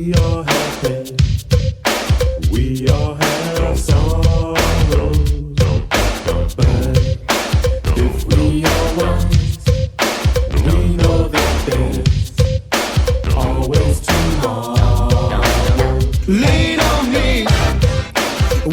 We all have pain, we all have sorrows, but if we are wise, we know that there's always tomorrow. Lean on me,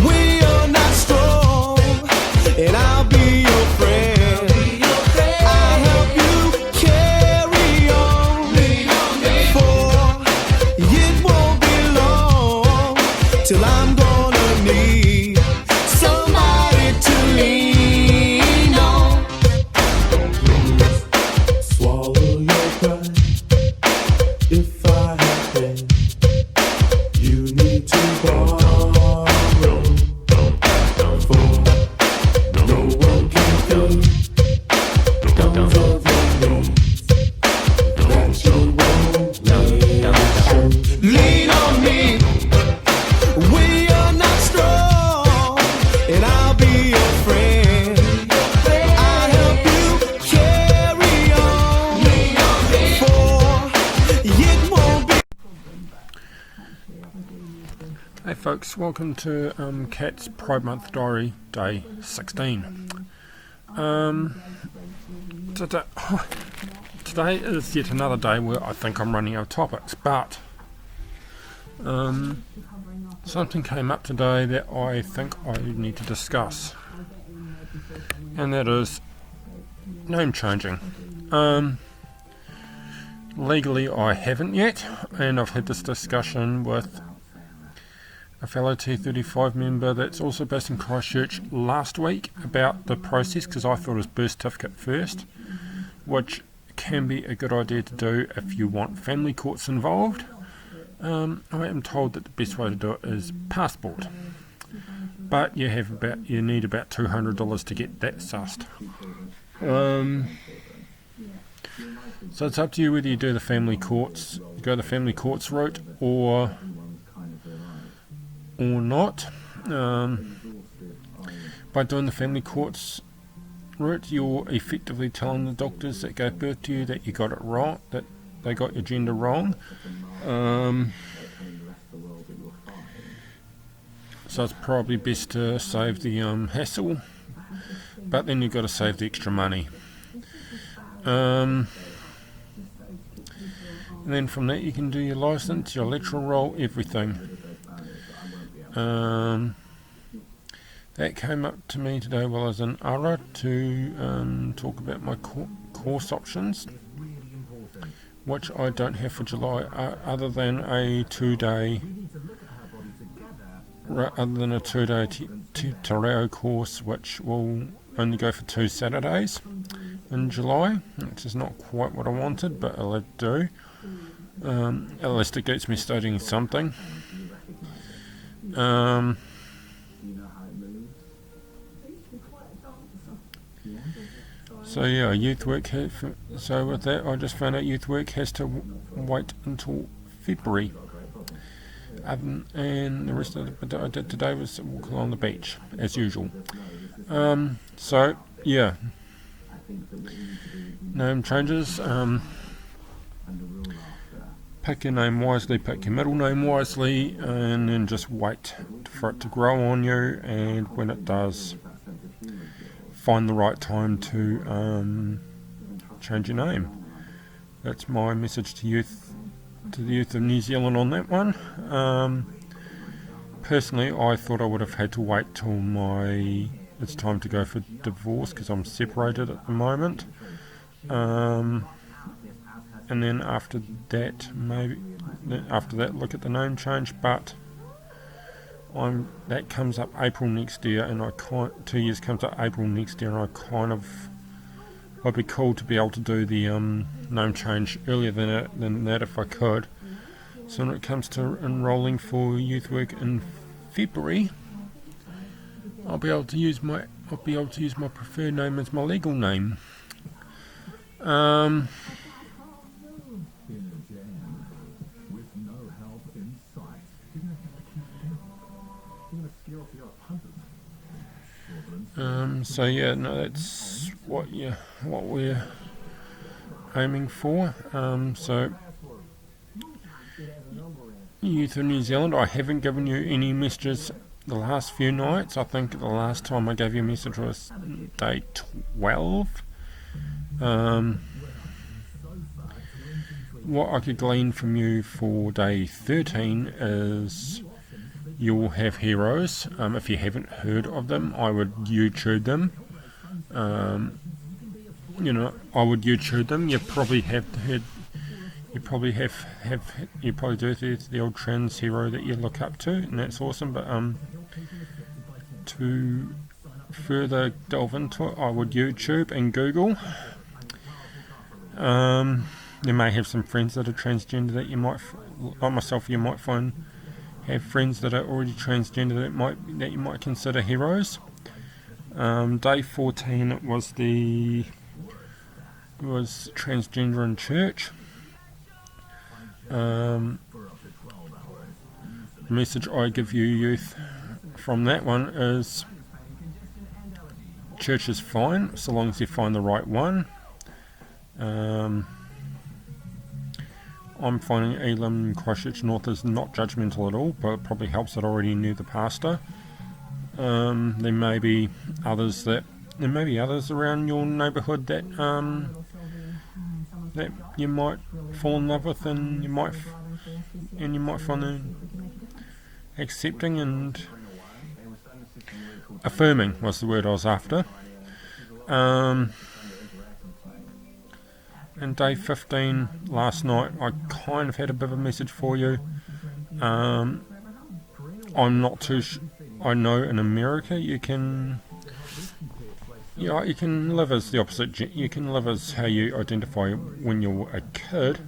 we are not strong, and I'll be your friend. I'll help you carry on, for it won't be long till I'm gonna need somebody to lean on. Swallow your pride. If I have pain, you need to borrow, for no one can fill those of your needs that you won't let. Lean on me, we are not strong, and I'll be your friend. I'll help you carry on, for it won't be. Hey folks, welcome to Kat's Pride Month Diary, day 16. Today is yet another day where I think I'm running out of topics, but something came up today that I think I need to discuss, and that is name changing. Legally I haven't yet, and I've had this discussion with a fellow T35 member that's also based in Christchurch last week about the process, because I thought it was birth certificate first, which can be a good idea to do if you want family courts involved. I am told that the best way to do it is passport, but you need about $200 to get that sussed. So it's up to you whether you do the family courts, go the family courts route or not. By doing the family courts route, you're effectively telling the doctors that gave birth to you that you got it wrong, that they got your gender wrong. So it's probably best to save the hassle, but then you've got to save the extra money. And then from that you can do your license, your electoral roll, everything. That came up to me today while I was in Ara to talk about my course options, which I don't have for July, other than a two-day Te Reo course, which will only go for 2 Saturdays in July, which is not quite what I wanted, but I'll have to do. At least it gets me studying something. So yeah, youth work. So with that, I just found out youth work has to wait until February. And the rest of what I did today was walk along the beach as usual. So yeah, name changes. Pick your name wisely, pick your middle name wisely, and then just wait for it to grow on you, and when it does, find the right time to change your name. That's my message to the youth of New Zealand on that one. Personally, I thought I would have had to wait till it's time to go for divorce, because I'm separated at the moment. And then after that, look at the name change. But that comes up April next year, and 2 years comes up April next year, and I'd be cool to be able to do the name change earlier than that if I could. So when it comes to enrolling for youth work in February, I'll be able to use my preferred name as my legal name. So yeah, no, that's what we're aiming for. So Youth of New Zealand, I haven't given you any messages the last few nights. I think the last time I gave you a message was day 12. What I could glean from you for day 13 is you'll have heroes. If you haven't heard of them, I would YouTube them. I would YouTube them. You probably have heard. You probably you probably do. There's the old trans hero that you look up to, and that's awesome. But to further delve into it, I would YouTube and Google. You may have some friends that are transgender that you might, like myself, you might have friends that are already transgender that you might consider heroes. Day 14 it was transgender in church. The message I give you, youth, from that one is church is fine so long as you find the right one. I'm finding Elam Christchurch North is not judgmental at all, but it probably helps that I already knew the pastor. There may be others around your neighbourhood that you might fall in love with, and you might find them accepting and affirming was the word I was after. And day 15 last night, I kind of had a bit of a message for you. I'm not too. I know in America you can live as the opposite. You can live as how you identify when you're a kid.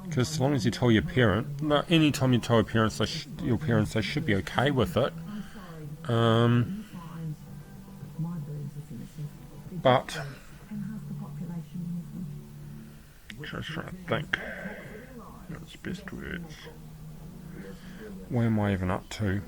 Because as long as you tell your parent, any time you tell your parents, they should be okay with it. But just trying to think. What's the best words? Where am I even up to?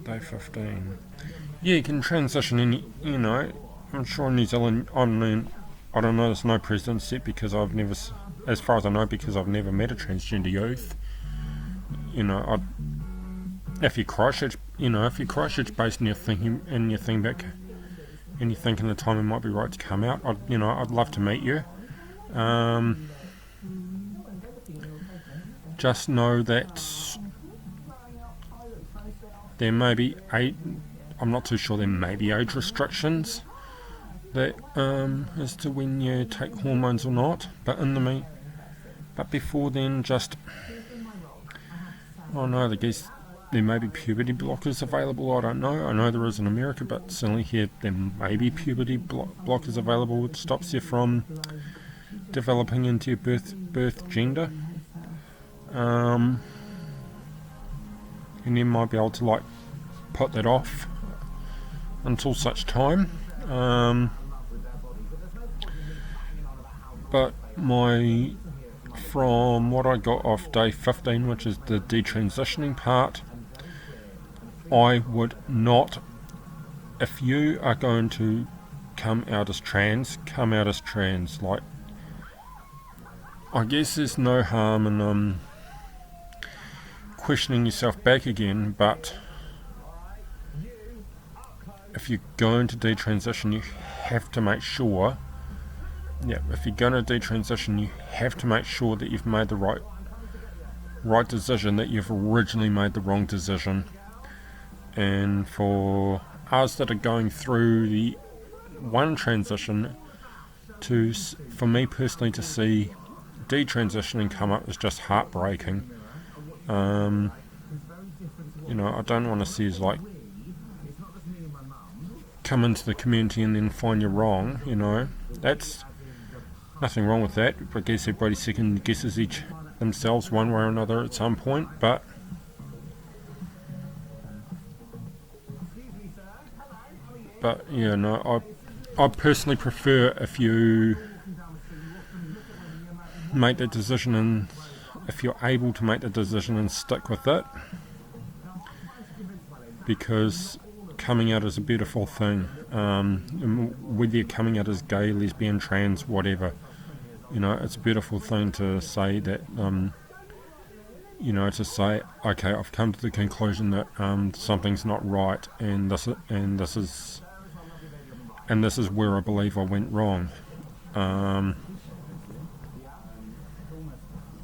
Day 15. Yeah, you can transition in, I'm sure in New Zealand, I don't know, there's no precedent set because as far as I know, because I've never met a transgender youth. If you're Christchurch based and you're thinking back and you're thinking the timing might be right to come out, I'd love to meet you. Just know that there may be I'm not too sure, there may be age restrictions that as to when you take hormones or not, but before then, there may be puberty blockers available. I don't know. I know there is in America, but certainly here there may be puberty blockers available, which stops you from developing into your birth gender. And you might be able to put that off until such time. But from what I got off day 15, which is the detransitioning part, I would not, if you are going to come out as trans. I guess there's no harm in questioning yourself back again, but if you're going to detransition, you have to make sure. If you're going to detransition, you have to make sure that you've made the right decision, that you've originally made the wrong decision. And for us that are going through the one transition, for me personally to see detransitioning come up is just heartbreaking. I don't want to see us come into the community and then find you're wrong. That's nothing wrong with that. I guess everybody second guesses themselves one way or another at some point, but I personally prefer if you make that decision, and if you're able to make the decision and stick with it, because coming out is a beautiful thing. Whether you're coming out as gay, lesbian, trans, whatever, it's a beautiful thing to say that. To say, okay, I've come to the conclusion that something's not right, and this is where I believe I went wrong.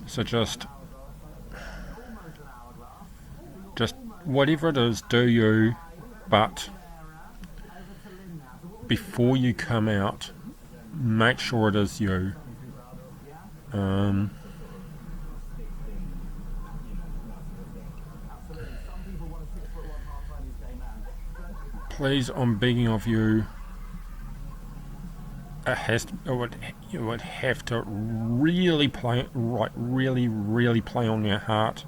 So just whatever it is, do you, but before you come out, make sure it is you. Please, I'm begging of you. You would have to really play on your heart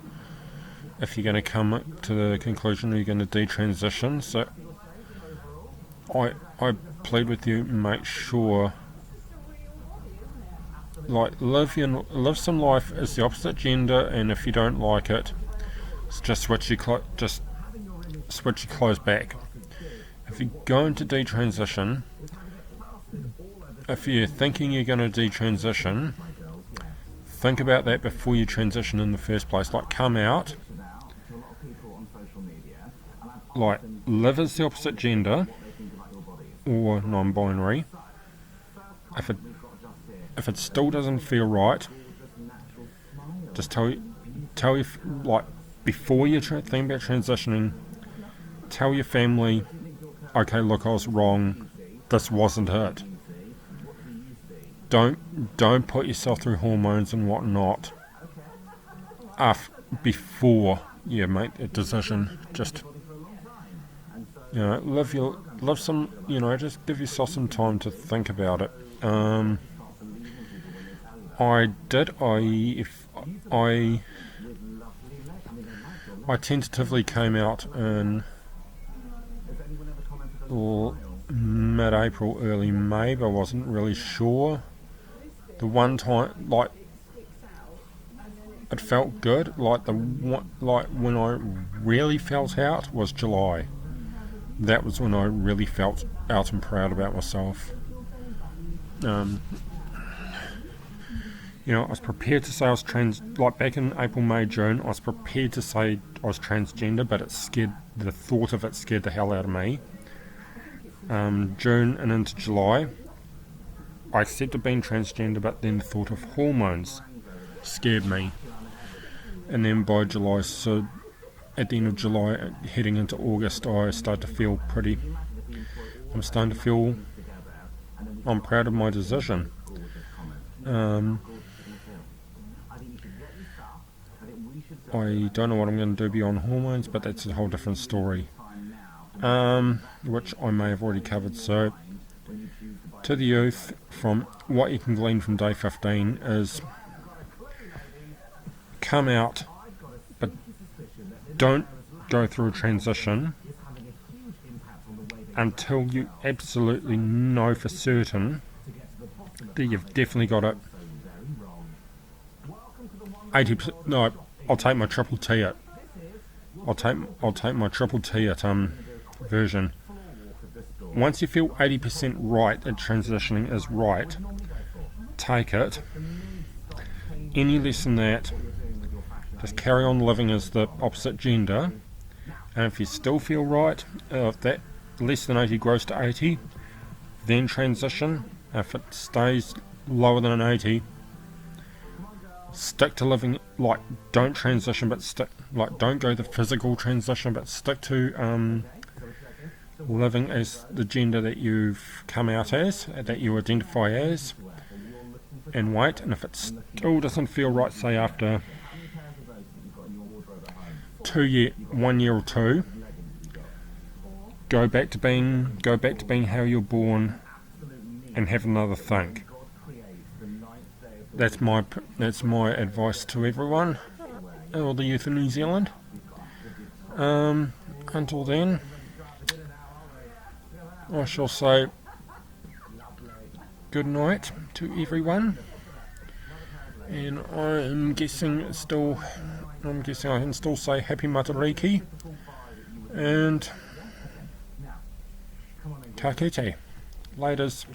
if you're going to come to the conclusion you're going to detransition. So I plead with you, make sure, live some life as the opposite gender, and if you don't like it, just switch your clothes back. If you're going to detransition, if you're thinking you're going to detransition, think about that before you transition in the first place. Like, come out, like, live as the opposite gender or non-binary. If it still doesn't feel right, just tell you, like, before you think about transitioning, tell your family, okay, look, I was wrong, this wasn't it. Don't put yourself through hormones and whatnot before you make a decision. Just live some, just give yourself some time to think about it. I tentatively came out in mid-April, early May, but I wasn't really sure. The one time, like, it felt good. Like when I really felt out was July. That was when I really felt out and proud about myself. I was prepared to say I was trans. Like back in April, May, June, I was prepared to say I was transgender, but the thought of it scared the hell out of me. June and into July, I accepted being transgender, but then the thought of hormones scared me. And then by July, so at the end of July, heading into August, I'm starting to feel I'm proud of my decision. I don't know what I'm going to do beyond hormones, but that's a whole different story, which I may have already covered. So, to the youth, from what you can glean from day 15 is come out, but don't go through a transition until you absolutely know for certain that you've definitely got it. 80%. No, I'll take my triple T it. I'll take my triple T it version. Once you feel 80% right that transitioning is right, take it. Any less than that, just carry on living as the opposite gender. And if you still feel right, if that less than 80 grows to 80, then transition. If it stays lower than an 80, stick to living, like, don't transition, but don't go the physical transition, but stick to living as the gender that you've come out as, that you identify as, and wait. And if it still doesn't feel right, say after 1 year or two, go back to being how you're born, and have another think. That's my advice to everyone, all the youth in New Zealand. Until then, I shall say good night to everyone, and I'm guessing I can still say Happy Matariki, and Ka kite. Laters.